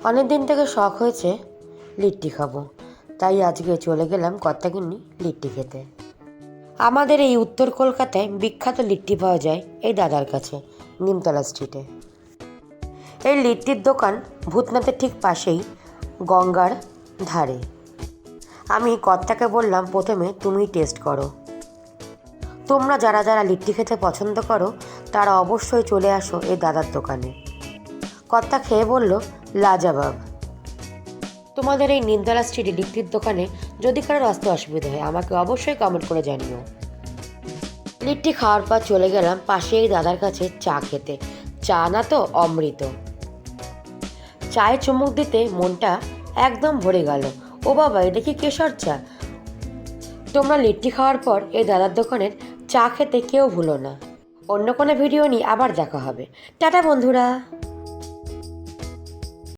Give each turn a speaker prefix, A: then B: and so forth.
A: অনেক দিন থেকে শখ হয়েছে লিট্টি খাবো, তাই আজকে চলে গেলাম কর্তাগিন্নি লিট্টি খেতে। আমাদের এই উত্তর কলকাতায় বিখ্যাত লিট্টি পাওয়া যায় এই দাদার কাছে, নিমতলা স্ট্রিটে। এই লিট্টির দোকান ভূতনাথের ঠিক পাশেই, গঙ্গার ধারে। আমি কর্তাকে বললাম, প্রথমে তুমি টেস্ট করো। তোমরা যারা যারা লিট্টি খেতে পছন্দ করো তারা অবশ্যই চলে আসো এই দাদার দোকানে। কর্তা খেয়ে বলল, লাজবাব। তোমাদের এই নিমতলা স্ট্রিটে লিট্টির দোকানে যদি কারোর আসতে অসুবিধা হয় আমাকে অবশ্যই কমেন্ট করে জানিও। লিট্টি খাওয়ার পর চলে গেলাম পাশে এই দাদার কাছে চা খেতে। চা না তো অমৃত। চায়ে চুমুক দিতে মনটা একদম ভরে গেল। ও বাবা, এটা কি কেশর চা! তোমরা লিট্টি খাওয়ার পর এই দাদার দোকানের চা খেতে কেউ ভুলো না। অন্য কোনো ভিডিও নিয়ে আবার দেখা হবে। টাটা বন্ধুরা।